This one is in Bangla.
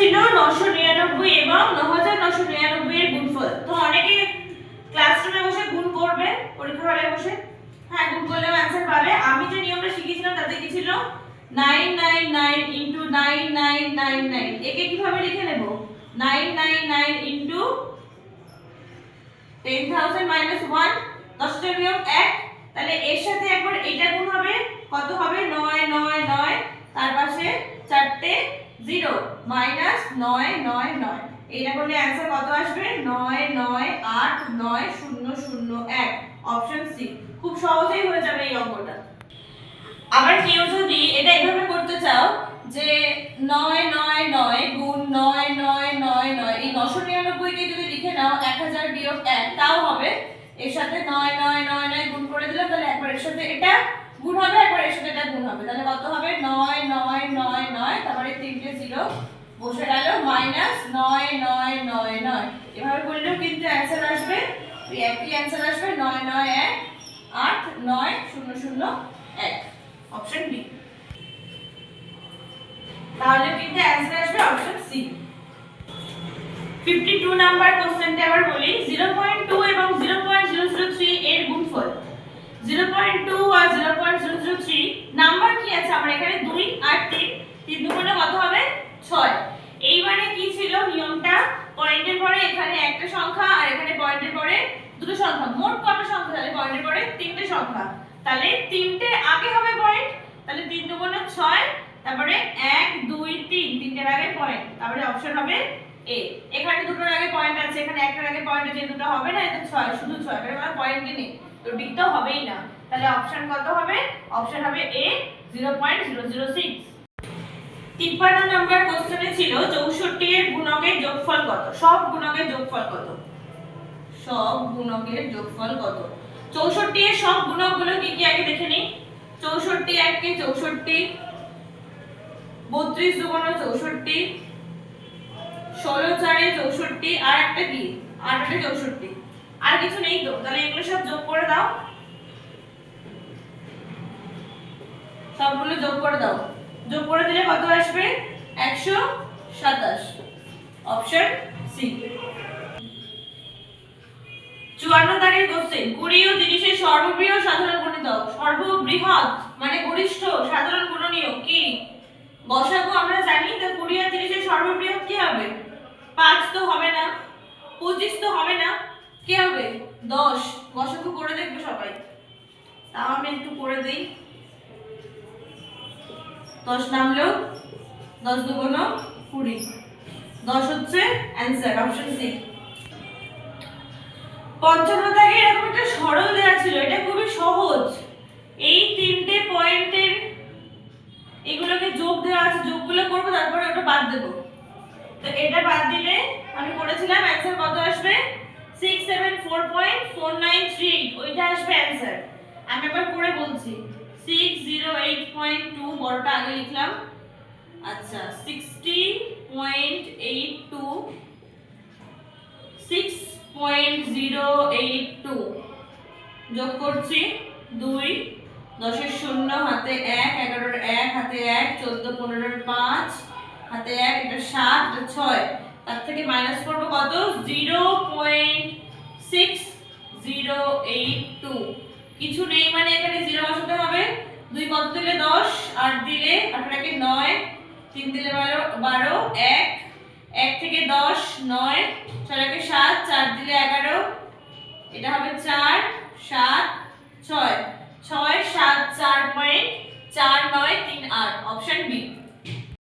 ছিল 999 এবং 9999 এর গুণফল। তো অনেকে ক্লাসরুমে বসে গুণ করবে, পরীক্ষা হলে বসে হ্যাঁ গুণ করলেও অ্যানসার পাবে। আমি যে নিয়মটা শিখিয়েছিলাম তাতে কি ছিল 999 ইনটু 9999। একে কিভাবে লিখে নেব 999 ইনটু 10000 মাইনাস 1 10 এর বিয়োগ 1। তাহলে এর সাথে একবার এটা গুণ হবে, কত হবে 999, তার পাশে চারটে 0 মাইনাস 999। এইটা করলে অ্যানসার কত আসবে 998901। Option C. খুব সহজেই হয়ে যাবে এই অঙ্কটা। আবার কেউ যদি এটা এইভাবে করতে চাও যে 999 গুণ 9999, এই 999 কে যদি লিখে নাও 1000 বিয়োগ 1 তাও হবে। এর সাথে 9999 গুণ করে দিলাম, তাহলে একবার এর সাথে এটা গুণ হবে, একবার এর সাথে এটা গুণ হবে, তাহলে কত হবে 9999, তারপরে তিনটে 0 বসে গেল মাইনাস 9999। এভাবে করলেও কিন্তু অ্যানসার আসবে, এই একই অ্যানসার আসবে 99189001। Option B. তাহলে কিন্তু অ্যানসার আসবে অপশন সি। 52 নাম্বার কোশ্চেনটা আবার বলি, 0.2 এবং 0.003 এর গুণফল। 0.2 আর 0.003 নাম্বার কি আছে আমার এখানে 2 আর 3, 3 দুগুণে কত হবে 6। এইবারে কি ছিল নিয়মটা, পয়েন্টের পরে এখানে একটা সংখ্যা আর এখানে পয়েন্টের পরে দুটো সংখ্যা, মোট কত সংখ্যা, তাহলে পয়েন্টের পরে তিনটে সংখ্যা, তাহলে তিনটে আগে হবে পয়েন্ট, তাহলে 3 দুগুণে 6, তারপরে 1 2 3 তিনটের আগে পয়েন্ট, তারপরে অপশন হবে এ। এখানে দুটোর আগে পয়েন্ট আছে, এখানে একটার আগে পয়েন্ট আছে, দুটো হবে না, এটা 6 শুধু 6, এর মানে পয়েন্টই নেই, তো ডি তো হবেই না। তাহলে অপশন কত হবে, অপশন হবে এ 0.006। 53 নাম্বার কোশ্চেনে ছিল 64 এর গুণকের যোগফল কত। সব গুণকের যোগফল কত, সব গুণকের যোগফল কত। 64 এর সব গুণকগুলো কি কি আগে দেখে নিই। 64 1 কে 64, 32 দুগুণ 64, 16 4 64, আর একটা কি 8 8 64, আর কিছু নেই তো, তাহলে এগুলো সব যোগ করে দাও, সবগুলো যোগ করে দাও, যোগ করে দিলে কত আসবে 127। Option C. 54 দাগের কোশ্চেন, 20 ও 30 এর সর্ববৃহৎ সাধারণ গুণিতক। সর্ববৃহৎ মানে গরিষ্ঠ সাধারণ গুণনীয়ক কি, গসাগু আমরা জানি, তো 20 আর 30 এর সর্ববৃহৎ কি হবে 5 তো হবে না, 25 তো হবে না, কি হবে 10। গসাগু করে দেখবে সবাই, তাও আমি একটু করে দেই। 10 নামলো, 10 দুগুণ 20, 10 হচ্ছে অ্যানসার অপশন সি। 55 দাগে এরকম একটা সরল দেওয়া ছিল, এটা খুবই সহজ। এই তিনটে পয়েন্টের এগুলোকে যোগ দেওয়া আছে, যোগগুলো করব, তারপরে ওটা বাদ দেব। তো এটা বাদ দিলে আমি করেছিলাম অ্যানসার কত আসবে 674.4938, ওইটা আসবে অ্যানসার। আমি একবার করে বলছি, 608.2 বড়টা আগে লিখলাম, আচ্ছা 60.82, 6.082 যোগ করছি 2, 10 এর 0 হাতে 1, 11 এর 1 হাতে 1, 14 15 এর 5 হাতে 1, এটা 7 এটা 6, তার থেকে মাইনাস করব কত 0.6082, কিছু নেই মানে এখানে 0 বসাতে হবে। 2 কত দিলে 10, 8 দিলে 18 কে 9, 3 দিলে 12, 1 1 থেকে 10 9, 4 কে 7, 4 দিলে 11, এটা হবে 4 7 6 6 7 4